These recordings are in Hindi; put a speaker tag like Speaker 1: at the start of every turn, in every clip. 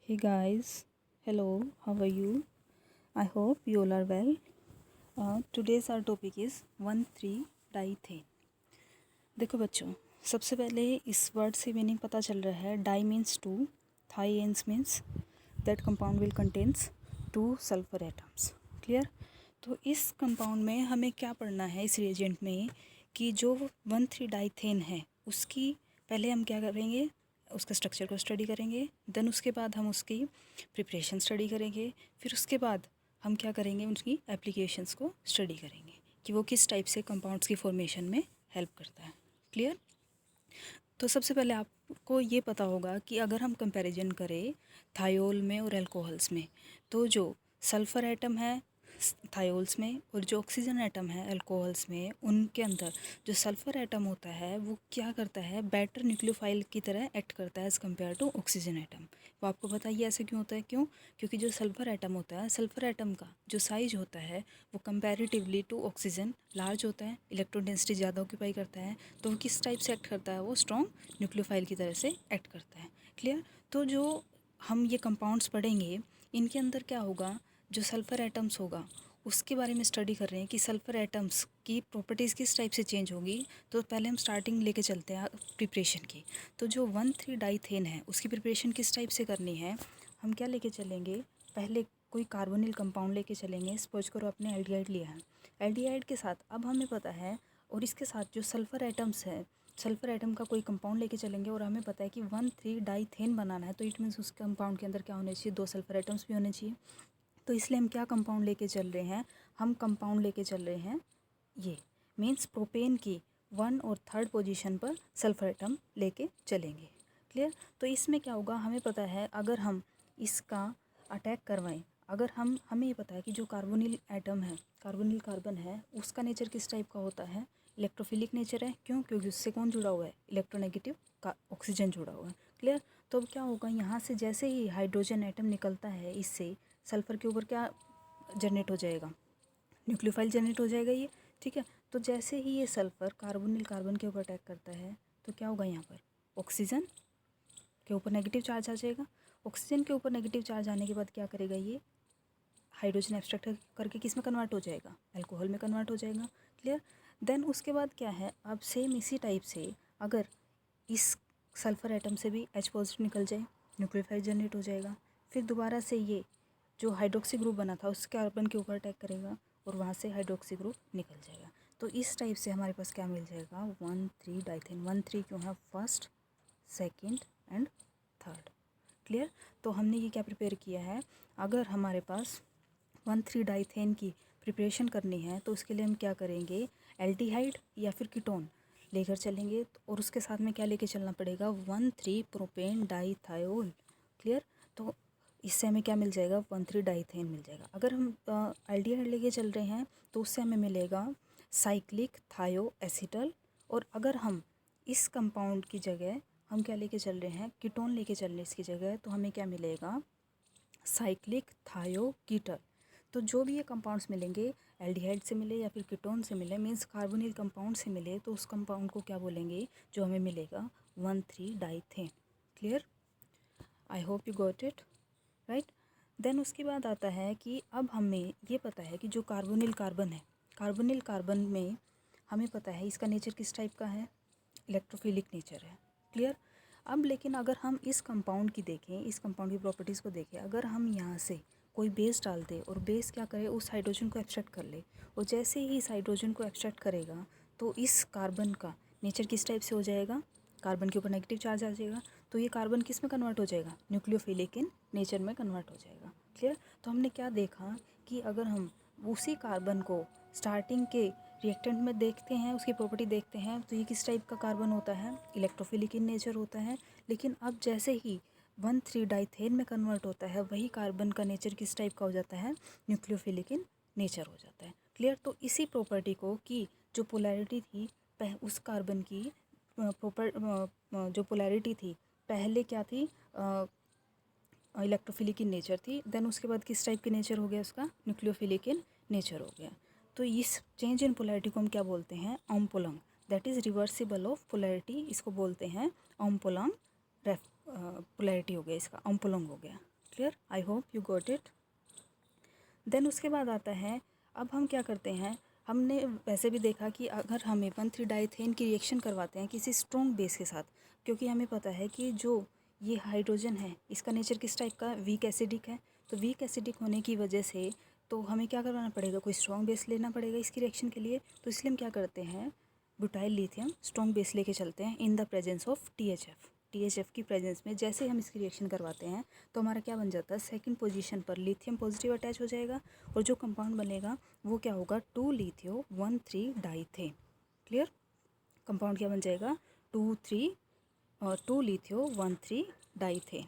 Speaker 1: Hey guys, hello, how are you? I hope you all are well. Today's our topic is 1,3-diethane. देखो बच्चों, सबसे पहले इस वर्ड से मीनिंग पता चल रहा है. Di means two, thiane means that compound will contains 2 sulphur atoms. Clear? तो इस कंपाउंड में हमें क्या पढ़ना है इस रिएजेंट में कि जो 1,3-डाइथेन है उसकी पहले हम क्या करेंगे, उसका स्ट्रक्चर को स्टडी करेंगे. देन उसके बाद हम उसकी प्रिपरेशन स्टडी करेंगे. फिर उसके बाद हम क्या करेंगे, उसकी एप्लीकेशंस को स्टडी करेंगे कि वो किस टाइप से कंपाउंड्स की फॉर्मेशन में हेल्प करता है. क्लियर? तो सबसे पहले आपको ये पता होगा कि अगर हम कंपैरिजन करें थायोल में और अल्कोहल्स में, तो जो सल्फ़र एटम है थायोल्स में और जो ऑक्सीजन एटम है अल्कोहल्स में, उनके अंदर जो सल्फ़र एटम होता है वो क्या करता है, बेटर न्यूक्लियोफाइल की तरह एक्ट करता है as compare to oxygen atom. वो आपको बताइए ऐसे क्यों होता है. क्योंकि जो सल्फ़र एटम होता है, सल्फ़र एटम का जो साइज होता है वो कंपैरेटिवली टू ऑक्सीजन लार्ज होता है, इलेक्ट्रॉन डेंसिटी ज़्यादा ऑक्यूपाई करता है. तो वो किस टाइप से एक्ट करता है, वो स्ट्रॉन्ग न्यूक्लियोफाइल की तरह से एक्ट करता है. क्लियर? तो जो हम ये कंपाउंड्स पढ़ेंगे इनके अंदर क्या होगा, जो सल्फ़र एटम्स होगा उसके बारे में स्टडी कर रहे हैं कि सल्फ़र एटम्स की प्रॉपर्टीज़ किस टाइप से चेंज होगी. तो पहले हम स्टार्टिंग लेके चलते हैं प्रिपरेशन की. तो जो 1,3-डाइथेन है उसकी प्रिपरेशन किस टाइप से करनी है, हम क्या लेके चलेंगे, पहले कोई कार्बोनिल कंपाउंड लेके चलेंगे. सपोज करो आपने एल्डिहाइड लिया है, एल्डिहाइड के साथ अब हमें पता है, और इसके साथ जो सल्फ़र एटम्स है, सल्फ़र एटम का कोई कंपाउंड लेके चलेंगे और हमें पता है कि 1,3-डाइथेन बनाना है. तो इट मीन्स उस कंपाउंड के अंदर क्या होने चाहिए, 2 सल्फ़र एटम्स भी होने चाहिए. तो इसलिए हम क्या कंपाउंड लेके चल रहे हैं, हम कंपाउंड लेके चल रहे हैं ये मीन्स प्रोपेन की 1 और 3rd पोजीशन पर सल्फ़र एटम लेके चलेंगे. क्लियर? तो इसमें क्या होगा, हमें पता है अगर हम इसका अटैक करवाएं, अगर हमें ये पता है कि जो कार्बोनिल एटम है, कार्बोनिल कार्बन है, उसका नेचर किस टाइप का होता है, इलेक्ट्रोफिलिक नेचर है. क्योंकि उससे कौन जुड़ा हुआ है, इलेक्ट्रोनेगेटिव का ऑक्सीजन जुड़ा हुआ है. क्लियर? तो अब क्या होगा, यहाँ से जैसे ही हाइड्रोजन एटम निकलता है इससे सल्फ़र के ऊपर क्या जनरेट हो जाएगा, न्यूक्लियोफाइल जनरेट हो जाएगा ये. ठीक है? तो जैसे ही ये सल्फ़र कार्बोनिल कार्बन के ऊपर अटैक करता है तो क्या होगा, यहाँ पर ऑक्सीजन के ऊपर नेगेटिव चार्ज आ जाएगा. ऑक्सीजन के ऊपर नेगेटिव चार्ज आने के बाद क्या करेगा, ये हाइड्रोजन एब्स्ट्रैक्ट करके किस में कन्वर्ट हो जाएगा, अल्कोहल में कन्वर्ट हो जाएगा. क्लियर? देन उसके बाद क्या है, अब सेम इसी टाइप से अगर इस सल्फ़र एटम से भी H पॉजिटिव निकल जाए, न्यूक्लियोफाइल जनरेट हो जाएगा. फिर दोबारा से ये जो हाइड्रोक्सी ग्रुप बना था उस कार्बन के ऊपर अटैक करेगा और वहाँ से हाइड्रोक्सी ग्रुप निकल जाएगा. तो इस टाइप से हमारे पास क्या मिल जाएगा, 1,3-डाइथेन. 1,3 क्यों है, first, second and third. Clear? तो हमने ये क्या प्रिपेयर किया है, अगर हमारे पास 1,3-डाइथेन की प्रिपरेशन करनी है तो उसके लिए हम क्या करेंगे, एल्डिहाइड या फिर कीटोन लेकर चलेंगे. और उसके साथ में क्या लेके चलना पड़ेगा, 1,3-प्रोपेन डाईथायोल. क्लियर? तो इससे हमें क्या मिल जाएगा, 1,3-डाइथेन मिल जाएगा. अगर हम एल्डिहाइड लेके चल रहे हैं तो उससे हमें मिलेगा साइक्लिक थायो एसिटल. और अगर हम इस कंपाउंड की जगह हम क्या लेके चल रहे हैं, कीटोन लेके चल रहे हैं इसकी जगह, तो हमें क्या मिलेगा, साइक्लिक थायोकीटल. तो जो भी ये कंपाउंड्स मिलेंगे, एल्डिहाइड से मिले या फिर कीटोन से मिले, मीन्स कार्बोनिल कंपाउंड से मिले, तो उस कंपाउंड को क्या बोलेंगे, जो हमें मिलेगा 1,3-डाइथेन. Clear? I hope you got it, right? Then उसके बाद आता है कि अब हमें ये पता है कि जो कार्बोनिल कार्बन है, कार्बोनिल कार्बन में हमें पता है इसका नेचर किस टाइप का है, इलेक्ट्रोफिलिक नेचर है. क्लियर? अब लेकिन अगर हम इस कंपाउंड की देखें, इस कंपाउंड की प्रॉपर्टीज़ को देखें, अगर हम यहाँ से कोई बेस डाल दे और बेस क्या करे, उस हाइड्रोजन को एब्स्ट्रैक्ट कर ले, और जैसे ही इस हाइड्रोजन को एब्स्ट्रैक्ट करेगा तो इस कार्बन का नेचर किस टाइप से हो जाएगा, कार्बन के ऊपर नेगेटिव चार्ज आ जाएगा. तो ये कार्बन किस में कन्वर्ट हो जाएगा, न्यूक्लियोफिलिक इन नेचर में कन्वर्ट हो जाएगा. क्लियर? तो हमने क्या देखा कि अगर हम उसी कार्बन को स्टार्टिंग के रिएक्टेंट में देखते हैं, उसकी प्रॉपर्टी देखते हैं, तो ये किस टाइप का कार्बन होता है, इलेक्ट्रोफिलिक इन नेचर होता है. लेकिन अब जैसे ही 1,3-डाइथेन में कन्वर्ट होता है, वही कार्बन का नेचर किस टाइप का हो जाता है, न्यूक्लियोफिलिक इन नेचर हो जाता है. क्लियर? तो इसी प्रॉपर्टी को कि जो पोलैरिटी थी उस कार्बन की जो पोलैरिटी थी पहले क्या थी, इलेक्ट्रोफिलिक इन नेचर थी. देन उसके बाद किस टाइप के नेचर हो गया, उसका न्यूक्लियोफिलिक इन नेचर हो गया. तो इस चेंज इन पोलैरिटी को हम क्या बोलते हैं, umpolung. That is reversible of polarity, इसको बोलते हैं ओम्पोलॉन्ग. पोलैरिटी हो गया इसका, ओम्पोलॉन्ग हो गया. Clear, I hope you got it. Then उसके बाद आता है, अब हम क्या करते हैं, हमने वैसे भी देखा कि अगर हमें 1,3-डाइथेन की रिएक्शन करवाते हैं किसी स्ट्रॉन्ग बेस के साथ, क्योंकि हमें पता है कि जो ये हाइड्रोजन है इसका नेचर किस टाइप का, वीक एसिडिक है। तो वीक एसिडिक होने की वजह से तो हमें क्या करवाना पड़ेगा, कोई स्ट्रॉन्ग बेस लेना पड़ेगा इसकी रिएक्शन के लिए। तो इसलिए हम क्या करते हैं, ब्यूटाइल लिथियम स्ट्रॉन्ग बेस लेके चलते हैं इन द प्रेजेंस ऑफ टीएचएफ की प्रेजेंस में। जैसे हम इसकी रिएक्शन करवाते हैं तो हमारा क्या बन जाता है, सेकंड पोजीशन पर लिथियम पॉजिटिव अटैच हो जाएगा और जो कंपाउंड बनेगा वो क्या होगा, 2 लिथियो 1,3-डाइथेन। क्लियर, कंपाउंड क्या बन जाएगा, 2 लिथियो 1,3-डाइथेन।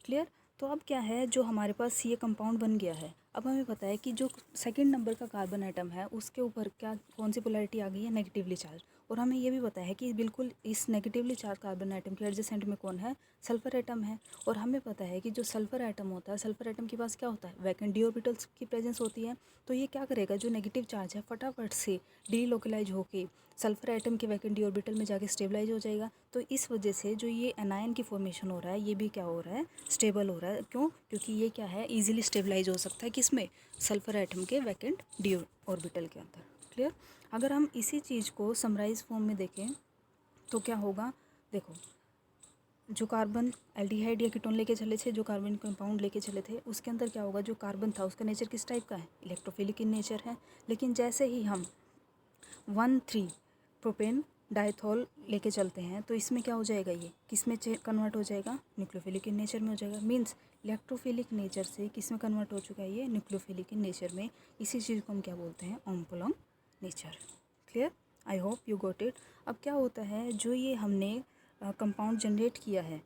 Speaker 1: क्लियर। तो अब क्या है, जो हमारे पास ये कंपाउंड बन गया है, अब हमें पता है कि जो सेकंड नंबर का कार्बन आइटम है उसके ऊपर क्या कौन सी पोलैरिटी आ गई है, नेगेटिवली चार्ज। और हमें ये भी पता है कि बिल्कुल इस नेगेटिवली चार्ज कार्बन आइटम के एडजेसेंट में कौन है, सल्फर एटम है। और हमें पता है कि जो सल्फर एटम होता है, सल्फर एटम के पास क्या होता है, वैकेंट डी ऑर्बिटल्स की प्रेजेंस होती है। तो ये क्या करेगा, जो नेगेटिव चार्ज है फटाफट से डीलोकलाइज होके सल्फर एटम के वैकेंट डी ऑर्बिटल में जाके स्टेबलाइज हो जाएगा। तो इस वजह से जो ये एनायन की फॉर्मेशन हो रहा है ये भी क्या हो रहा है, स्टेबल हो रहा है। क्यों, क्योंकि ये क्या है, इजीली स्टेबलाइज हो सकता है किसमें, सल्फर एटम के वैकेंट डी ऑर्बिटल के अंदर। क्लियर। अगर हम इसी चीज़ को समराइज फॉर्म में देखें तो क्या होगा, देखो जो कार्बन एल्डिहाइड या कीटोन लेके चले थे, जो कार्बन कंपाउंड लेके चले थे, उसके अंदर क्या होगा, जो कार्बन था उसका नेचर किस टाइप का है, इलेक्ट्रोफिलिक इन नेचर है। लेकिन जैसे ही हम 1,3 प्रोपेन डाइथॉल लेके चलते हैं तो इसमें क्या हो जाएगा, ये किस में कन्वर्ट हो जाएगा, न्यूक्लियोफिलिक इन नेचर में हो जाएगा। मींस इलेक्ट्रोफिलिक नेचर से किस में कन्वर्ट हो चुका है, ये न्यूक्लियोफिलिक इन नेचर में। इसी चीज़ को हम क्या बोलते हैं, umpolung nature. Clear, I hope you got it. अब क्या होता है, जो ये हमने कंपाउंड जनरेट किया है,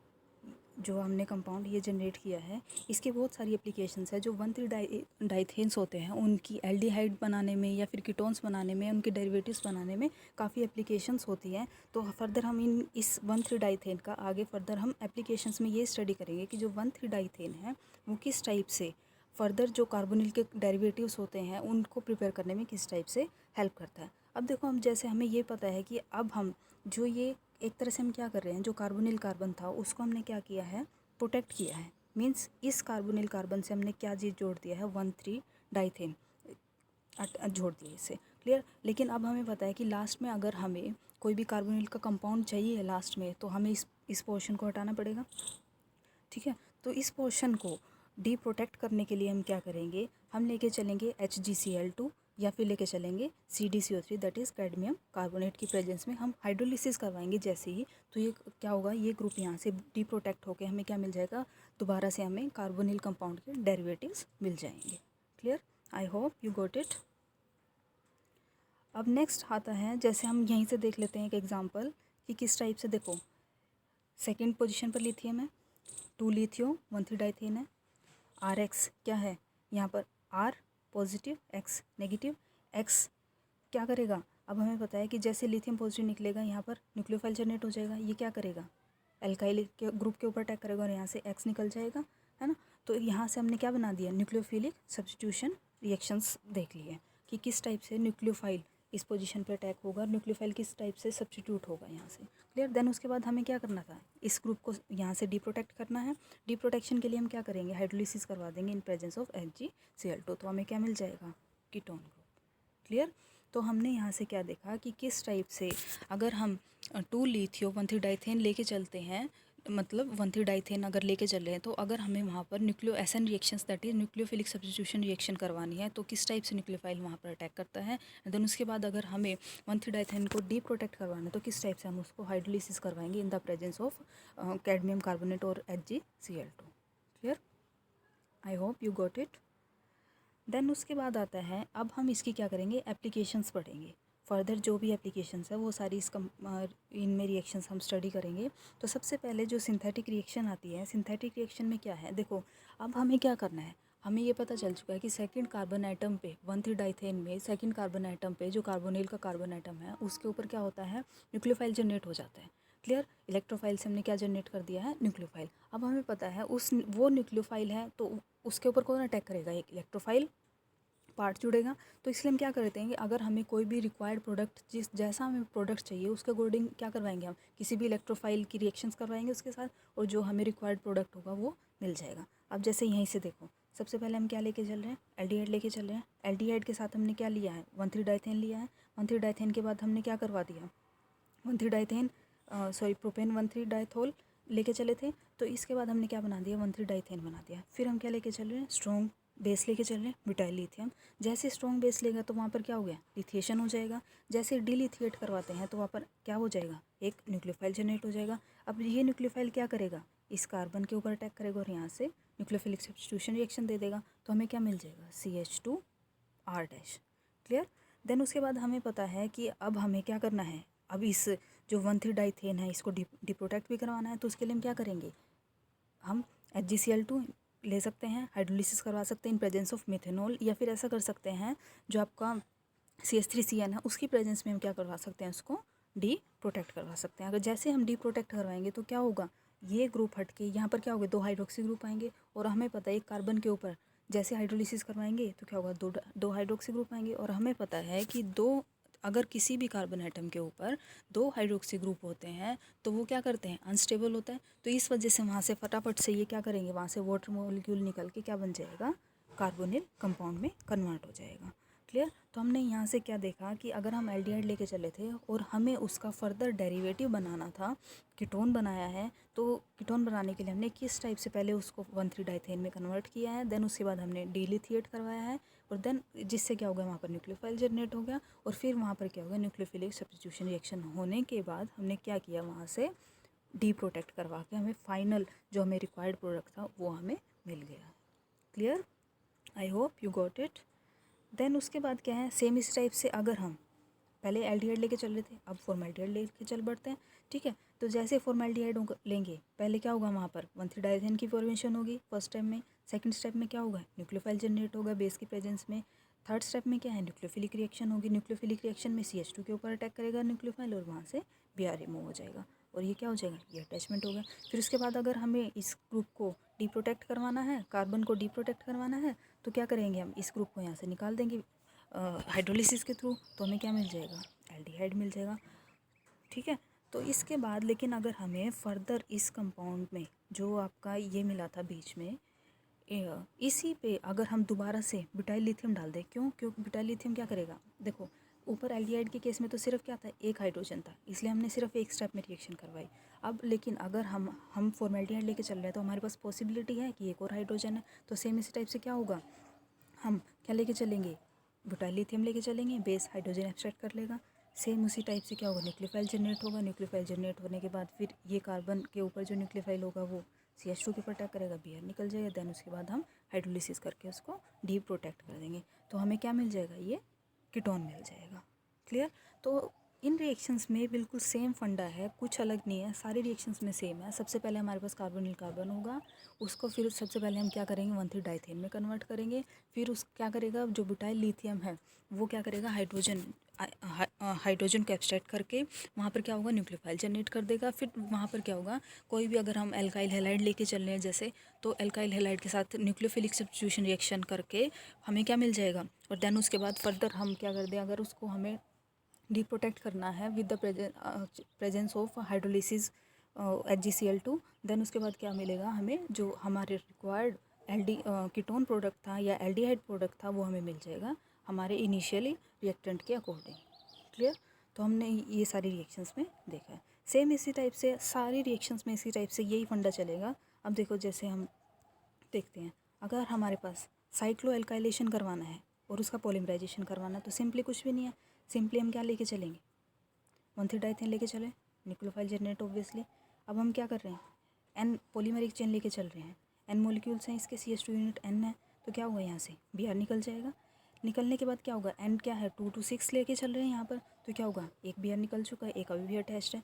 Speaker 1: जो हमने कंपाउंड ये जनरेट किया है, इसके बहुत सारी एप्लीकेशंस है। जो 1,3-डाइथेन्स होते हैं उनकी एल्डिहाइड बनाने में या फिर कीटोन्स बनाने में, उनके डेरिवेटिव्स बनाने में काफ़ी एप्लीकेशंस होती हैं। तो फर्दर हम इस 1,3-डाइथेन का आगे फर्दर हम एप्लीकेशंस में ये स्टडी करेंगे कि जो 1,3-डाइथेन है वो किस टाइप से फर्दर जो कार्बोनिल के डेरिवेटिव्स होते हैं उनको प्रिपेयर करने में किस टाइप से हेल्प करता है। अब देखो, हम जैसे हमें ये पता है कि अब हम जो ये एक तरह से हम क्या कर रहे हैं, जो कार्बोनिल कार्बन था उसको हमने क्या किया है, प्रोटेक्ट किया है। मींस इस कार्बोनिल कार्बन से हमने क्या चीज़ जोड़ दिया है, 1,3-डाइथेन जोड़ दिया इसे। क्लियर। लेकिन अब हमें पता है कि लास्ट में अगर हमें कोई भी कार्बोनिल का कंपाउंड चाहिए लास्ट में, तो हमें इस पोर्शन को हटाना पड़ेगा। ठीक है। तो इस पोर्शन को डी प्रोटेक्ट करने के लिए हम क्या करेंगे, हम लेके चलेंगे HgCl2 या फिर लेके चलेंगे CdCO3, that is cadmium carbonate की प्रेजेंस में हम हाइड्रोलिसिस करवाएंगे जैसे ही। तो ये क्या होगा, ये ग्रुप यहाँ से डी प्रोटेक्ट होकर हमें क्या मिल जाएगा, दोबारा से हमें कार्बोनिल कंपाउंड के डेरिवेटिव्स मिल जाएंगे। Clear, I hope you got it. अब नेक्स्ट आता है, जैसे हम यहीं से देख लेते हैं एक एग्जाम्पल कि किस टाइप से। देखो, सेकेंड पोजिशन पर लिथियम है, 2 लिथियो 1,3-डाइथेन है। RX क्या है यहाँ पर, R positive X negative. X क्या करेगा, अब हमें पता है कि जैसे लिथियम पॉजिटिव निकलेगा यहाँ पर न्यूक्लियोफाइल जनरेट हो जाएगा। ये क्या करेगा, एल्काइल के ग्रुप के ऊपर अटैक करेगा और यहाँ से X निकल जाएगा, है ना। तो यहाँ से हमने क्या बना दिया, न्यूक्लियोफिलिक सब्स्टिट्यूशन रिएक्शंस देख लिए कि किस टाइप से न्यूक्लियोफाइल इस पोजीशन पे अटैक होगा, न्यूक्लियोफाइल किस टाइप से सब्स्टिट्यूट होगा यहाँ से। क्लियर। देन उसके बाद हमें क्या करना था, इस ग्रुप को यहाँ से डी प्रोटेक्ट करना है। डी प्रोटेक्शन के लिए हम क्या करेंगे, हाइड्रोलिसिस करवा देंगे इन प्रेजेंस ऑफ HgCl2। तो हमें क्या मिल जाएगा, कीटोन ग्रुप। क्लियर। तो हमने यहाँ से क्या देखा कि किस टाइप से अगर हम 2 लिथियो 1,3-डाइथेन लेके चलते हैं, मतलब 1,3-डाइथेन अगर लेके चल रहे हैं, तो अगर हमें वहाँ पर nucleo essence reactions that is nucleophilic substitution reaction करवानी है, तो किस टाइप से न्यूक्लियोफाइल वहाँ पर अटैक करता है। देन उसके बाद अगर हमें 1,3-डाइथेन को डी प्रोटेक्ट करवाना है तो किस टाइप से हम उसको हाइड्रोलिसिस करवाएंगे in the presence of cadmium carbonate और HgCl2। Clear, I hope you got it. Then उसके बाद आता है, अब हम इसकी क्या करेंगे, एप्लीकेशंस पढ़ेंगे। फर्दर जो भी एप्लीकेशंस है वो सारी इनमें रिएक्शंस हम स्टडी करेंगे। तो सबसे पहले जो सिंथेटिक रिएक्शन आती है, सिंथेटिक रिएक्शन में क्या है, देखो अब हमें क्या करना है, हमें ये पता चल चुका है कि सेकंड कार्बन आइटम पे 1,3-डाइथेन में सेकंड कार्बन आइटम पे जो कार्बोनिल का कार्बन आइटम है उसके ऊपर क्या होता है, न्यूक्लियोफाइल जनरेट हो जाता है। क्लियर। इलेक्ट्रोफाइल से हमने क्या जनरेट कर दिया है, न्यूक्लियोफाइल। अब हमें पता है वो न्यूक्लियोफाइल है तो उसके ऊपर कौन अटैक करेगा, एक इलेक्ट्रोफाइल पार्ट जुड़ेगा। तो इसलिए हम क्या करते हैं कि अगर हमें कोई भी रिक्वायर्ड प्रोडक्ट जैसा हमें प्रोडक्ट चाहिए उसके अकॉर्डिंग क्या करवाएंगे, हम किसी भी इलेक्ट्रोफाइल की रिएक्शंस करवाएंगे उसके साथ, और जो हमें रिक्वायर्ड प्रोडक्ट होगा वो मिल जाएगा। अब जैसे यहीं से देखो, सबसे पहले हम क्या लेके चल रहे हैं, एल्डिहाइड लेके चल रहे हैं। एल्डिहाइड के साथ हमने क्या लिया है, 1,3 डाइथेन लिया है। 1,3 डाइथेन के बाद हमने क्या करवा दिया, 1,3 डाइथेन प्रोपेन 1,3 डाइथोल लेके चले थे, तो इसके बाद हमने क्या बना दिया, 1,3 डाइथेन बना दिया। फिर हम क्या लेके चल रहे हैं, स्ट्रॉन्ग बेस लेके चल रहे हैं, ब्यूटाइल लिथियम। जैसे स्ट्रॉन्ग बेस लेगा तो वहाँ पर क्या हो गया, लिथिएशन हो जाएगा। जैसे डीलिथिएट करवाते हैं तो वहाँ पर क्या हो जाएगा, एक न्यूक्लियोफाइल जनरेट हो जाएगा। अब ये न्यूक्लियोफाइल क्या करेगा, इस कार्बन के ऊपर अटैक करेगा और यहाँ से न्यूक्लियोफिलिक सब्स्टिट्यूशन रिएक्शन दे देगा। तो हमें क्या मिल जाएगा, CH2R डैश। क्लियर। देन उसके बाद हमें पता है कि अब हमें क्या करना है, अब इस जो 1,3 डाइथेन है इसको डिप्रोटेक्ट भी करवाना है। तो उसके लिए हम क्या करेंगे, हम HgCl2 ले सकते हैं, हाइड्रोलिसिस करवा सकते हैं इन प्रेजेंस ऑफ मिथेनॉल, या फिर ऐसा कर सकते हैं जो आपका CH3CN है उसकी प्रेजेंस में हम क्या करवा सकते हैं, उसको डी प्रोटेक्ट करवा सकते हैं। अगर जैसे हम डी प्रोटेक्ट करवाएंगे तो क्या होगा, ये ग्रुप हट के यहाँ पर क्या होगा, 2 हाइड्रोक्सी ग्रुप आएंगे। और हमें पता है एक कार्बन के ऊपर जैसे हाइड्रोलिसिस करवाएंगे तो क्या होगा, दो हाइड्रोक्सी ग्रुप आएंगे। और हमें पता है कि अगर किसी भी कार्बन एटम के ऊपर 2 हाइड्रोक्सी ग्रुप होते हैं तो वो क्या करते हैं, अनस्टेबल होता है। तो इस वजह से वहाँ से फटाफट से ये क्या करेंगे, वहाँ से वाटर मॉलिक्यूल निकल के क्या बन जाएगा, कार्बोनिल कंपाउंड में कन्वर्ट हो जाएगा। क्लियर। तो हमने यहाँ से क्या देखा कि अगर हम एल्डिहाइड लेके चले थे और हमें उसका फर्दर डेरिवेटिव बनाना था, कीटोन बनाया है, तो कीटोन बनाने के लिए हमने किस टाइप से पहले उसको 1,3 डाइथेन में कन्वर्ट किया है, देन उसके बाद हमने डीलिथिएट करवाया है, और देन जिससे क्या होगा, वहाँ पर न्यूक्लियोफाइल जनरेट हो गया। और फिर वहाँ पर क्या होगा, न्यूक्लियोफिलिक सब्स्टिट्यूशन रिएक्शन होने के बाद हमने क्या किया, वहाँ से डी प्रोटेक्ट करवा के हमें फाइनल जो हमें रिक्वायर्ड प्रोडक्ट था वो हमें मिल गया। Clear, I hope you got it. Then उसके बाद क्या है, सेम इस टाइप से अगर हम पहले एल्डिहाइड लेके चल रहे थे, अब फॉर्मेल्डिहाइड लेके चल बढ़ते हैं। ठीक है, तो जैसे फॉर्मेल्डिहाइड लेंगे, पहले क्या होगा, वहाँ पर 1,3 डाइथेन की फॉर्मेशन होगी फर्स्ट स्टेप में। सेकंड स्टेप में क्या होगा, न्यूक्लियोफाइल जनरेट होगा बेस की प्रेजेंस में। थर्ड स्टेप में क्या है, न्यूक्लियोफिलिक रिएक्शन होगी। न्यूक्लियोफिलिक रिएक्शन में CH2 के ऊपर अटैक करेगा न्यूक्लियोफाइल और वहाँ से Br रिमूव हो जाएगा और ये क्या हो जाएगा, ये अटैचमेंट होगा। फिर उसके बाद अगर हमें इस ग्रुप को डी प्रोटेक्ट करवाना है, कार्बन को डी प्रोटेक्ट करवाना है, तो क्या करेंगे, हम इस ग्रुप को यहाँ से निकाल देंगे हाइड्रोलिसिस के थ्रू, तो हमें क्या मिल जाएगा, एल्डिहाइड मिल जाएगा। ठीक है, तो इसके बाद लेकिन अगर हमें फर्दर इस कंपाउंड में जो आपका ये मिला था बीच में, इसी पे अगर हम दोबारा से ब्यूटाइल लिथियम डाल दें, क्योंकि ब्यूटाइल लिथियम क्या करेगा, देखो ऊपर एल्डिहाइड के केस में तो सिर्फ क्या था, एक हाइड्रोजन था, इसलिए हमने सिर्फ एक स्टेप में रिएक्शन करवाई। अब लेकिन अगर हम फॉर्मेल्डिहाइड लेके चल रहे हैं तो हमारे पास पॉसिबिलिटी है कि एक और हाइड्रोजन है, तो सेम इसी टाइप से क्या होगा, हम क्या लेके चलेंगे, ब्यूटाइल लिथियम लेके चलेंगे, बेस हाइड्रोजन एक्सट्रैक्ट कर लेगा। सेम उसी टाइप से क्या होगा, न्यूक्लियोफाइल जनरेट होगा। न्यूक्लियोफाइल जनरेट होने के बाद फिर ये कार्बन के ऊपर जो न्यूक्लियोफाइल होगा वो CH2 के ऊपर अटैक करेगा, Br निकल जाएगा। देन उसके बाद हम हाइड्रोलिसिस करके उसको डी प्रोटेक्ट कर देंगे, तो हमें क्या मिल जाएगा, ये कीटोन मिल जाएगा। क्लियर। तो इन रिएक्शंस में बिल्कुल सेम फंडा है, कुछ अलग नहीं है, सारे रिएक्शंस में सेम है। सबसे पहले हमारे पास कार्बोनिल कार्बन होगा, उसको फिर सबसे पहले हम क्या करेंगे, 1,3 डाइथेन में कन्वर्ट करेंगे। फिर उस क्या करेगा, जो ब्यूटाइल लिथियम है वो क्या करेगा, हाइड्रोजन को एक्सट्रैक्ट करके वहाँ पर क्या होगा, न्यूक्लियोफाइल जनरेट कर देगा। फिर वहाँ पर क्या होगा, कोई भी अगर हम एल्काइल हैलाइड लेके चल रहे हैं जैसे, तो एल्काइल हैलाइड के साथ न्यूक्लियोफिलिक सब्स्टिट्यूशन रिएक्शन करके हमें क्या मिल जाएगा। और देन उसके बाद फर्दर हम क्या कर दें, अगर उसको हमें डी प्रोटेक्ट करना है with the presence of hydrolysis HgCl2, then उसके बाद क्या मिलेगा हमें, जो हमारे रिक्वायर्ड कीटोन प्रोडक्ट था या एल्डिहाइड प्रोडक्ट था वो हमें मिल जाएगा हमारे इनिशियली रिएक्टेंट के अकॉर्डिंग। क्लियर। तो हमने ये सारी रिएक्शंस में देखा है, सेम इसी टाइप से सारी रिएक्शंस में इसी टाइप से यही फंडा चलेगा। अब देखो जैसे हम देखते हैं, अगर हमारे पास साइक्लो एल्काइलेशन करवाना है और उसका पॉलीमराइजेशन करवाना है तो सिंपली कुछ भी नहीं है, सिंपली हम क्या लेके चलेंगे, 1,3 डाइथेन लेके चले, न्यूक्लियोफाइल जनरेट ऑब्वियसली। अब हम क्या कर रहे हैं, N पॉलीमरिक चेन लेके चल रहे हैं, N मॉलिक्यूल्स हैं इसके, CH2 यूनिट N है, तो क्या होगा, यहाँ से Br निकल जाएगा। निकलने के बाद क्या होगा, N क्या है 2 to 6 लेके चल रहे हैं यहाँ पर, तो क्या होगा, एक Br निकल चुका है, एक अभी भी अटैच्ड है।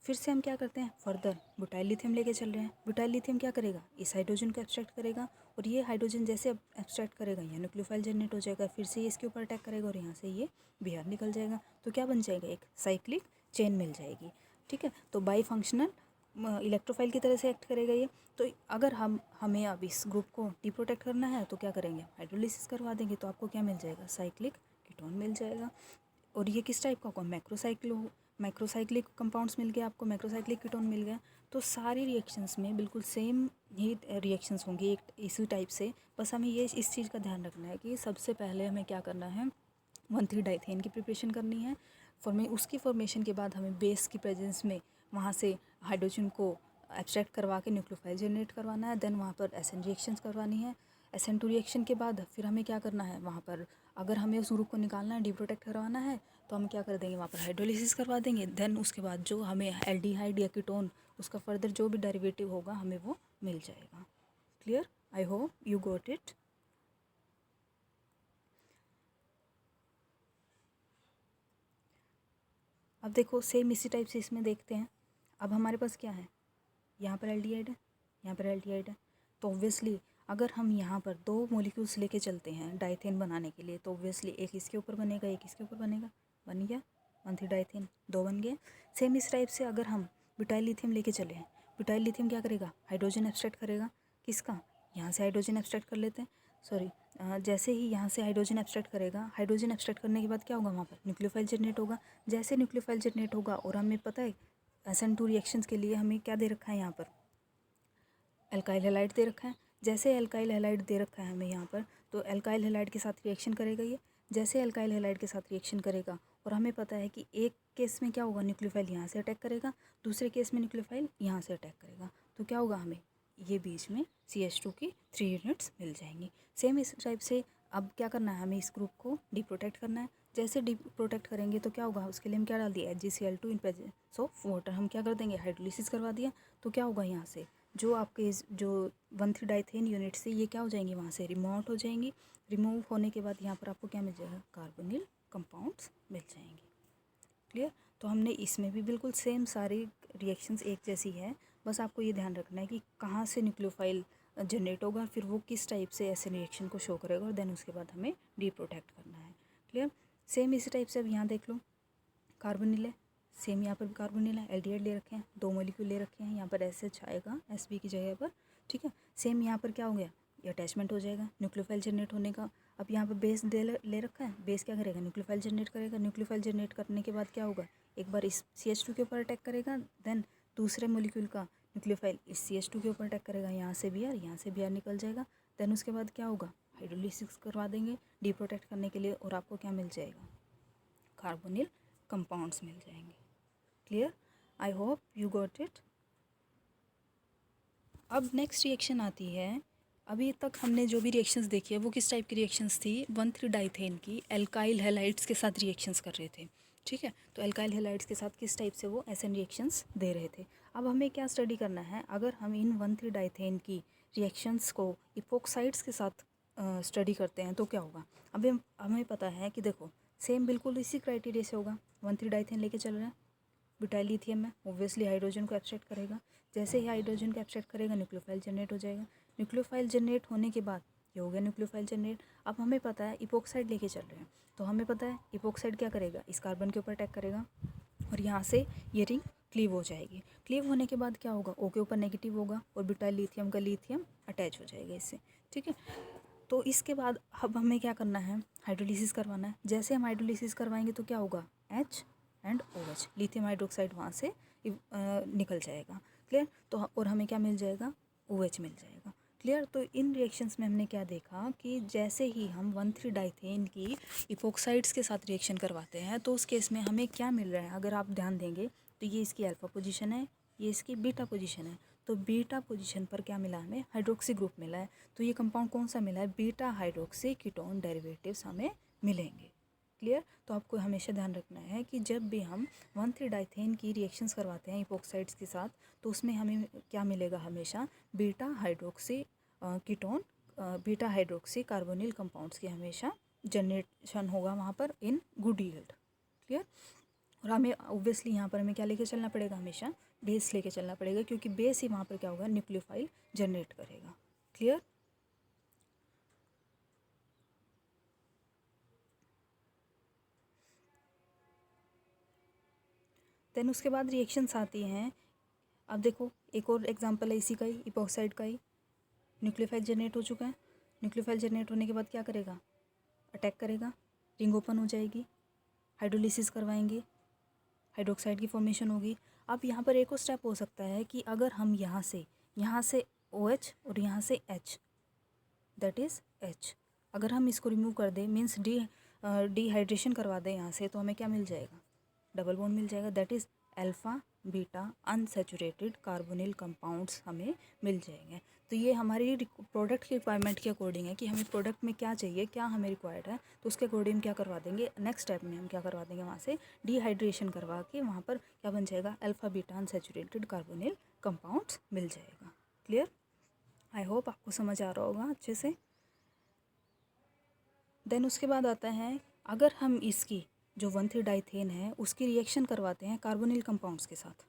Speaker 1: फिर से हम क्या करते हैं, फर्दर ब्यूटाइल लिथियम लेके चल रहे हैं। ब्यूटाइल लिथियम क्या करेगा, इस हाइड्रोजन को एक्सट्रैक्ट करेगा, और ये हाइड्रोजन जैसे एक्सट्रैक्ट करेगा यहाँ न्यूक्लियोफाइल जनरेट हो जाएगा, फिर से ये इसके ऊपर अटैक करेगा और यहाँ से ये Br निकल जाएगा। तो क्या बन जाएगा, एक साइक्लिक चेन मिल जाएगी। ठीक है, तो बाई फंक्शनल इलेक्ट्रोफाइल की तरह से एक्ट करेगा ये। तो अगर हमें अब इस ग्रुप को डी प्रोटेक्ट करना है तो क्या करेंगे, हाइड्रोलिसिस करवा देंगे, तो आपको क्या मिल जाएगा, साइक्लिक कीटोन मिल जाएगा। और ये किस टाइप का होगा, मैक्रोसाइक्लिक कंपाउंड्स मिल गया आपको, मैक्रोसाइक्लिक कीटोन मिल गया। तो सारी रिएक्शंस में बिल्कुल सेम ही रिएक्शंस होंगी एक इसी टाइप से। बस हमें ये इस चीज़ का ध्यान रखना है कि सबसे पहले हमें क्या करना है, 1,3-डाइथेन की प्रिपरेशन करनी है। उसकी फॉर्मेशन के बाद हमें बेस की प्रेजेंस में वहाँ से हाइड्रोजन को एब्स्ट्रैक्ट करवा के न्यूक्लियोफाइल जनरेट करवाना है। देन वहाँ पर एसएन रिएक्शंस करवानी है। SN2 रिएक्शन के बाद फिर हमें क्या करना है, वहाँ पर अगर हमें उस ग्रुप को निकालना है, डीप्रोटेक्ट करवाना है, तो हम क्या कर देंगे, वहाँ पर हाइड्रोलिसिस करवा देंगे। देन उसके बाद जो हमें एल्डिहाइड या कीटोन उसका फर्दर जो भी डेरिवेटिव होगा हमें वो मिल जाएगा। Clear? I hope you got it. अब देखो सेम इसी टाइप से इसमें देखते हैं। अब हमारे पास क्या है, यहाँ पर एल्डिहाइड है, यहाँ पर एल्डिहाइड है। तो ऑब्वियसली अगर हम यहाँ पर 2 मॉलिक्यूल्स लेके चलते हैं डाइथेन बनाने के लिए, तो ऑब्वियसली एक इसके ऊपर बनेगा, एक इसके ऊपर बनेगा। बन गया 1,3-डाइथेन, 2 बन गए। सेम इस टाइप से अगर हम ब्यूटाइल लिथियम लेके चले हैं, ब्यूटाइल लिथियम क्या करेगा, हाइड्रोजन एब्स्ट्रैक्ट करेगा। किसका, यहाँ से हाइड्रोजन एब्स्ट्रैक्ट कर लेते हैं, सॉरी जैसे ही यहाँ से हाइड्रोजन एब्स्ट्रैक्ट करेगा, हाइड्रोजन एब्स्ट्रैक्ट करने के बाद क्या होगा, वहाँ पर न्यूक्लियोफाइल जनरेट होगा। जैसे न्यूक्लियोफाइल जनरेट होगा, और हमें पता है SN2 रिएक्शंस के लिए हमें क्या दे रखा है, यहाँ पर एल्काइल हैलाइड दे रखा है। जैसे एल्काइल हैलाइड दे रखा है हमें यहाँ पर, तो एल्काइल हैलाइड के साथ रिएक्शन करेगा ये। जैसे एल्काइल हैलाइड के साथ रिएक्शन करेगा, और हमें पता है कि एक केस में क्या होगा, न्यूक्लियोफाइल यहाँ से अटैक करेगा, दूसरे केस में न्यूक्लियोफाइल यहाँ से अटैक करेगा। तो क्या होगा, हमें ये बीच में CH2 की 3 यूनिट्स मिल जाएंगी। सेम इस टाइप से अब क्या करना है, हमें इस ग्रुप को डीप्रोटेक्ट करना है। जैसे डीप्रोटेक्ट करेंगे तो क्या होगा, उसके लिए हम क्या डाल दिया, HgCl2 in presence of water. हम क्या कर देंगे, हाइड्रोलिसिस करवा दिया। तो क्या होगा, यहाँ से जो आपके जो 1,3-डाइथेन यूनिट से ये क्या हो जाएंगी, वहाँ से रिमूव आउट हो जाएंगी। रिमूव होने के बाद यहाँ पर आपको क्या मिल जाएगा, कार्बोनिल कंपाउंड्स मिल जाएंगे। क्लियर? तो हमने इसमें भी बिल्कुल सेम सारी रिएक्शंस एक जैसी है। बस आपको ये ध्यान रखना है कि कहाँ से न्यूक्लियोफाइल जनरेट होगा, फिर वो किस टाइप से ऐसे रिएक्शन को शो करेगा, और देन उसके बाद हमें डीप्रोटेक्ट करना है। क्लियर? सेम इसी टाइप से अब यहाँ देख लो, कार्बोनिल है, सेम यहाँ पर भी कार्बोनिल है, एल्डिहाइड ले रखे हैं, 2 मॉलिक्यूल ले रखे हैं, यहाँ पर SH आएगा Sb की जगह पर। ठीक है, सेम यहाँ पर क्या हो गया, ये अटैचमेंट हो जाएगा न्यूक्लियोफाइल जनरेट होने का। अब यहाँ पर बेस ले रखा है, बेस क्या करेगा, न्यूक्लियोफाइल जनरेट करेगा। न्यूक्लियोफाइल जनरेट करने के बाद क्या होगा, एक बार इस CH2 के ऊपर अटैक करेगा, देन दूसरे मॉलिक्यूल का न्यूक्लियोफाइल इस CH2 के ऊपर अटैक करेगा, यहाँ से भी यहाँ से भी निकल जाएगा। देन उसके बाद क्या होगा, हाइड्रोलिसिस करवा देंगे डीप्रोटेक्ट करने के लिए, और आपको क्या मिल जाएगा, कार्बोनिल कंपाउंड्स मिल जाएंगे। Clear? I hope you got it. अब नेक्स्ट रिएक्शन आती है, अभी तक हमने जो भी रिएक्शंस देखी है वो किस टाइप की रिएक्शंस थी, 1,3-डाइथेन की एल्काइल हैलाइड्स के साथ रिएक्शंस कर रहे थे। ठीक है, तो एल्काइल हैलाइड्स के साथ किस टाइप से वो SN रिएक्शंस दे रहे थे। अब हमें क्या स्टडी करना है, अगर हम इन 1,3-डाइथेन की रिएक्शंस को इपोक्साइड्स के साथ स्टडी करते हैं तो क्या होगा। अब हमें पता है कि देखो सेम बिल्कुल इसी क्राइटेरिया से होगा, 1,3-डाइथेन लेके चल रहे हैं, ब्यूटाइल लिथियम है, ऑब्वियसली हाइड्रोजन को एब्स्ट्रैक्ट करेगा। जैसे ही हाइड्रोजन को एब्स्ट्रैक्ट करेगा, न्यूक्लियोफाइल जनरेट हो जाएगा। न्यूक्लियोफाइल जनरेट होने के बाद ये हो गया न्यूक्लियोफाइल जनरेट। अब हमें पता है इपोक्साइड लेके चल रहे हैं, तो हमें पता है इपोक्साइड क्या करेगा, इस कार्बन के ऊपर अटैक करेगा, और यहाँ से ये रिंग क्लीव हो जाएगी। क्लीव होने के बाद क्या होगा, O के ऊपर नेगेटिव होगा, और ब्यूटाइल लिथियम का लिथियम अटैच हो जाएगा इससे। ठीक है, तो इसके बाद अब हमें क्या करना है, हाइड्रोलिसिस करवाना है। जैसे हम हाइड्रोलिसिस करवाएंगे तो क्या होगा, H and OH, lithium hydroxide वहाँ से निकल जाएगा। क्लियर? तो और हमें क्या मिल जाएगा, OH मिल जाएगा। क्लियर? तो इन रिएक्शंस में हमने क्या देखा कि जैसे ही हम 1,3-डाइथेन की इपोक्साइड्स के साथ रिएक्शन करवाते हैं तो उस केस में हमें क्या मिल रहा है, अगर आप ध्यान देंगे तो ये इसकी अल्फा पोजीशन है, ये इसकी बीटा पोजीशन है। तो बीटा पोजीशन पर क्या मिला, हमें हाइड्रोक्सी ग्रुप मिला है। तो ये कंपाउंड कौन सा मिला है, बीटा हाइड्रोक्सी कीटोन डेरिवेटिव्स हमें मिलेंगे। क्लियर? तो आपको हमेशा ध्यान रखना है कि जब भी हम 1,3-डाइथेन की रिएक्शंस करवाते हैं इपोक्साइड्स के साथ, तो उसमें हमें क्या मिलेगा, हमेशा beta hydroxy ketone, beta hydroxy carbonyl compounds की हमेशा जनरेशन होगा वहाँ पर इन गुड यील्ड। क्लियर? और हमें ऑब्वियसली यहाँ पर हमें क्या लेके चलना पड़ेगा, हमेशा बेस लेके चलना पड़ेगा, क्योंकि बेस ही वहाँ पर क्या होगा, न्यूक्लियोफाइल जनरेट करेगा। क्लियर? देन उसके बाद रिएक्शंस आती हैं। अब देखो एक और एग्जांपल है इसी का ही, इपोक्साइड का ही। न्यूक्लियोफाइल जनरेट हो चुका है, न्यूक्लियोफाइल जनरेट होने के बाद क्या करेगा, अटैक करेगा, रिंग ओपन हो जाएगी, हाइड्रोलिसिस करवाएंगे, हाइड्रोक्साइड की फॉर्मेशन होगी। अब यहाँ पर एक और स्टेप हो सकता है कि अगर हम यहाँ से OH और यहाँ से H, दैट इज़ H, अगर हम इसको रिमूव कर दें, मीन्स डिहाइड्रेशन करवा दें यहाँ से, तो हमें क्या मिल जाएगा, डबल बॉन्ड मिल जाएगा, that is alpha beta unsaturated carbonyl compounds हमें मिल जाएंगे। तो ये हमारी प्रोडक्ट की रिक्वायरमेंट के अकॉर्डिंग है कि हमें प्रोडक्ट में क्या चाहिए, क्या हमें रिक्वायर्ड है, तो उसके अकॉर्डिंग हम क्या करवा देंगे, नेक्स्ट स्टेप में हम क्या करवा देंगे, वहाँ से डिहाइड्रेशन करवा के वहाँ पर क्या बन जाएगा, alpha beta unsaturated carbonyl compounds मिल जाएगा। क्लियर? आई होप आपको समझ आ रहा होगा अच्छे से। देन उसके बाद आता है, अगर हम इसकी जो 1,3-डाइथेन है उसकी रिएक्शन करवाते हैं कार्बोनिल कंपाउंड्स के साथ।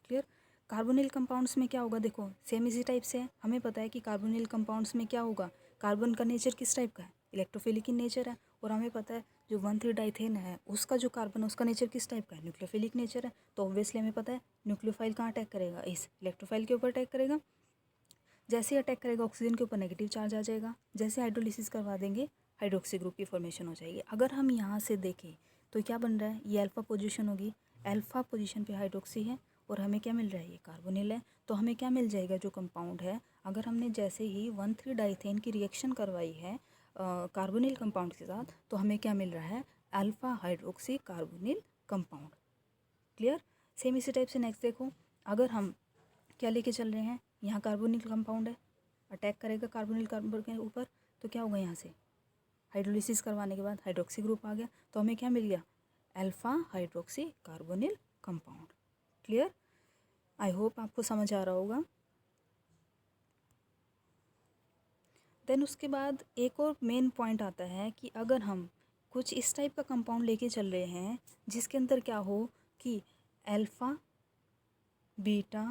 Speaker 1: क्लियर? कार्बोनिल कंपाउंड्स में क्या होगा, देखो सेम इसी टाइप से है, हमें पता है कि कार्बोनिल कंपाउंड्स में क्या होगा, कार्बन का नेचर किस टाइप का है, इलेक्ट्रोफिलिक इन नेचर है, और हमें पता है जो 1,3-डाइथेन है उसका जो कार्बन उसका नेचर किस टाइप का है, न्यूक्लियोफिलिक नेचर है। तो ऑब्वियसली हमें पता है न्यूक्लियोफाइल कहाँ अटैक करेगा, इस इलेक्ट्रोफाइल के ऊपर अटैक करेगा। जैसे ही अटैक करेगा ऑक्सीजन के ऊपर नेगेटिव चार्ज आ जाएगा, जैसे हाइड्रोलिसिस करवा देंगे हाइड्रोक्सी ग्रुप की फॉर्मेशन हो जाएगी। अगर हम यहाँ से देखें तो क्या बन रहा है, ये अल्फ़ा पोजीशन होगी, अल्फ़ा पोजीशन पे हाइड्रोक्सी है और हमें क्या मिल रहा है, ये कार्बोनिल है। तो हमें क्या मिल जाएगा, जो कंपाउंड है, अगर हमने जैसे ही 1,3-डाइथेन की रिएक्शन करवाई है कार्बोनिल कंपाउंड के साथ, तो हमें क्या मिल रहा है, alpha hydroxy carbonyl compound. Clear? Same इसी टाइप से नेक्स्ट देखो, अगर हम क्या लेके चल रहे हैं, यहाँ कार्बोनिल कंपाउंड है, अटैक करेगा कार्बोनिल कार्बन के ऊपर, तो क्या होगा, यहाँ से हाइड्रोलिसिस करवाने के बाद हाइड्रोक्सी ग्रुप आ गया, तो हमें क्या मिल गया, alpha hydroxy carbonyl compound. Clear? I hope आपको समझ आ रहा होगा। देन उसके बाद एक और मेन पॉइंट आता है कि अगर हम कुछ इस टाइप का कंपाउंड लेके चल रहे हैं जिसके अंदर क्या हो कि alpha beta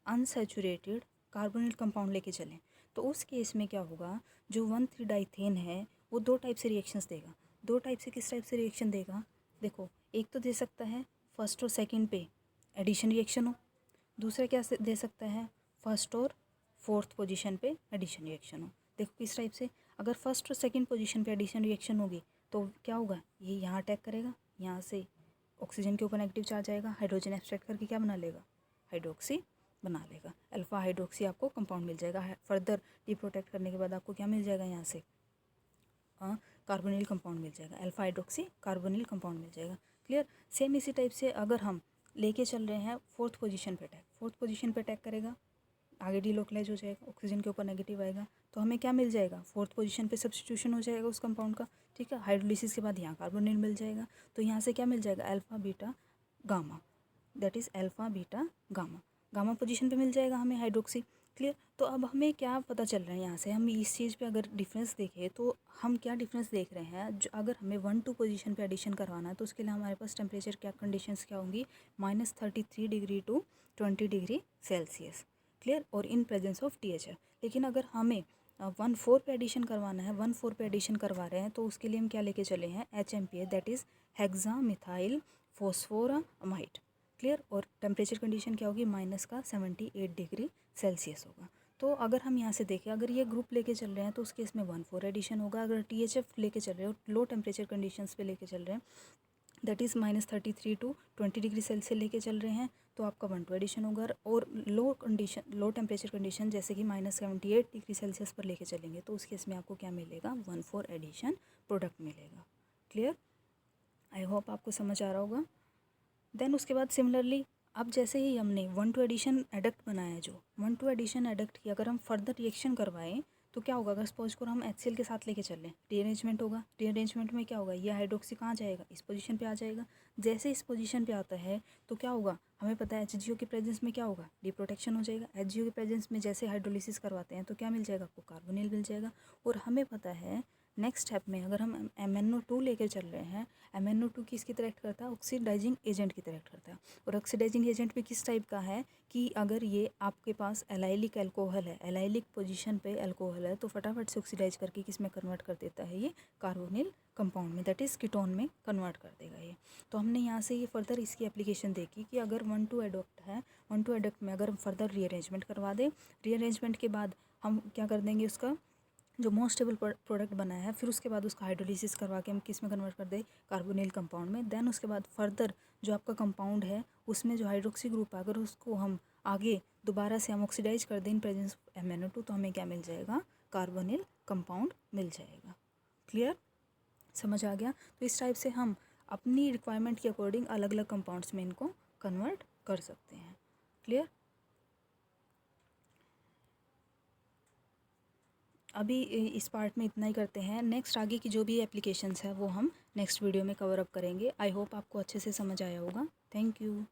Speaker 1: unsaturated carbonyl compound लेके चलें, तो उस केस में क्या होगा, जो 1,3-डाइथेन है वो दो टाइप से रिएक्शंस देगा। दो टाइप से किस टाइप से रिएक्शन देगा, देखो एक तो दे सकता है फर्स्ट और सेकंड पे एडिशन रिएक्शन हो, दूसरा क्या दे सकता है, फर्स्ट और फोर्थ पोजीशन पे एडिशन रिएक्शन हो। देखो किस टाइप से, अगर फर्स्ट और सेकंड पोजीशन पे एडिशन रिएक्शन होगी तो क्या होगा, ये यहाँ अटैक करेगा, यहाँ से ऑक्सीजन के ऊपर नेगेटिव चार्ज आएगा, हाइड्रोजन एक्सट्रैक्ट करके क्या बना लेगा, हाइड्रोक्सी बना लेगा, अल्फ़ा हाइड्रोक्सी आपको कंपाउंड मिल जाएगा। फर्दर डिप्रोटेक्ट करने के बाद आपको क्या मिल जाएगा, यहाँ से कार्बोनिल कंपाउंड मिल जाएगा, अल्फ़ा हाइड्रोक्सी कार्बोनिल कंपाउंड मिल जाएगा। क्लियर? सेम इसी टाइप से अगर हम लेके चल रहे हैं फोर्थ पोजीशन पे अटैक, फोर्थ पोजीशन पे अटैक करेगा, आगे डिलोकलाइज हो जाएगा, ऑक्सीजन के ऊपर नेगेटिव आएगा, तो हमें क्या मिल जाएगा, फोर्थ पोजीशन पे सब्स्टिट्यूशन हो जाएगा उस कंपाउंड का। ठीक है, हाइड्रोलिसिस के बाद यहाँ कार्बोनिल मिल जाएगा, तो यहाँ से क्या मिल जाएगा, alpha beta gamma, that is alpha beta gamma, gamma position पे मिल जाएगा हमें हाइड्रोक्सी। क्लियर? तो अब हमें क्या पता चल रहा है, यहाँ से हम इस चीज़ पे अगर डिफरेंस देखें तो हम क्या डिफरेंस देख रहे हैं, जो अगर हमें 1-2 पोजीशन पे एडिशन करवाना है तो उसके लिए हमारे पास टेम्परेचर क्या कंडीशंस क्या होंगी, -33 degree to 20 degree Celsius. Clear? और इन प्रेजेंस ऑफ THR। लेकिन अगर हमें 1-4 पे एडिशन करवाना है, 1-4 पे एडिशन करवा रहे हैं, तो उसके लिए हम क्या लेके चले हैं, HMPA, that is hexa methyl phosphoramide. Clear? और टेम्परेचर कंडीशन क्या होगी, -78 डिग्री सेल्सियस होगा। तो अगर हम यहाँ से देखें, अगर ये ग्रुप लेके चल रहे हैं तो उस केस में 1-4 एडिशन होगा। अगर THF लेके चल रहे हो, लो टेम्परेचर कंडीशंस पे लेके चल रहे हैं, that is -33 to 20 degree Celsius लेके चल रहे हैं, तो आपका 1-2 एडिशन होगा। और लो टेम्परेचर कंडीशन जैसे कि -78 डिग्री सेल्सियस पर लेके चलेंगे, तो उस केस में आपको क्या मिलेगा, 1-4 एडिशन प्रोडक्ट मिलेगा। क्लियर? आई होप आपको समझ आ रहा होगा। देन उसके बाद सिमिलरली अब जैसे ही हमने 1-2 एडिशन एडक्ट बनाया, जो 1-2 एडिशन एडक्ट की अगर हम फर्दर रिएक्शन करवाएं तो क्या होगा, अगर सपोज करो हम HCl के साथ लेके चलें, रीअरेंजमेंट होगा, रीअरेंजमेंट में क्या होगा, ये हाइड्रोक्सी कहाँ जाएगा, इस पोजीशन पे आ जाएगा। जैसे इस पोजीशन पे आता है तो क्या होगा, हमें पता है HGO के प्रेजेंस में क्या होगा, डिप्रोटेक्शन हो जाएगा। HGO के प्रेजेंस में जैसे हाइड्रोलिसिस करवाते हैं तो क्या मिल जाएगा आपको, कार्बोनिल मिल जाएगा। और हमें पता है नेक्स्ट स्टेप में अगर हम MnO2 लेकर चल रहे हैं, MnO2 किसकी तरह एक्ट करता है, ऑक्सीडाइजिंग एजेंट की तरह एक्ट करता है। और ऑक्सीडाइजिंग एजेंट भी किस टाइप का है कि अगर ये आपके पास एलाइलिक अल्कोहल है, एलाइलिक पोजीशन पे अल्कोहल है, तो फटाफट से ऑक्सीडाइज करके किस में कन्वर्ट कर देता है, ये कार्बोनिल कंपाउंड में, दैट इज़ कीटोन में कन्वर्ट कर देगा ये। तो हमने यहाँ से ये फर्दर इसकी एप्लीकेशन देखी कि अगर 1-2 एडक्ट है, 1-2 एडक्ट में अगर हम फर्दर रीअरेंजमेंट करवा दें, रीअरेंजमेंट के बाद हम क्या कर देंगे, उसका जो मोस्ट स्टेबल प्रोडक्ट बनाया है, फिर उसके बाद उसका हाइड्रोलिसिस करवा के हम किस में कन्वर्ट कर दे, कार्बोनिल कंपाउंड में। देन उसके बाद फर्दर जो आपका कंपाउंड है उसमें जो हाइड्रोक्सी ग्रुप है, अगर उसको हम आगे दोबारा से हम ऑक्सीडाइज कर दें इन प्रेजेंस ऑफ MnO2, तो हमें क्या मिल जाएगा, कार्बोनिल कंपाउंड मिल जाएगा। क्लियर, समझ आ गया। तो इस टाइप से हम अपनी रिक्वायरमेंट के अकॉर्डिंग अलग अलग कंपाउंड्स में इनको कन्वर्ट कर सकते हैं। क्लियर। अभी इस पार्ट में इतना ही करते हैं। नेक्स्ट आगे की जो भी एप्लीकेशंस है वो हम नेक्स्ट वीडियो में कवर अप करेंगे। आई होप आपको अच्छे से समझ आया होगा। Thank you.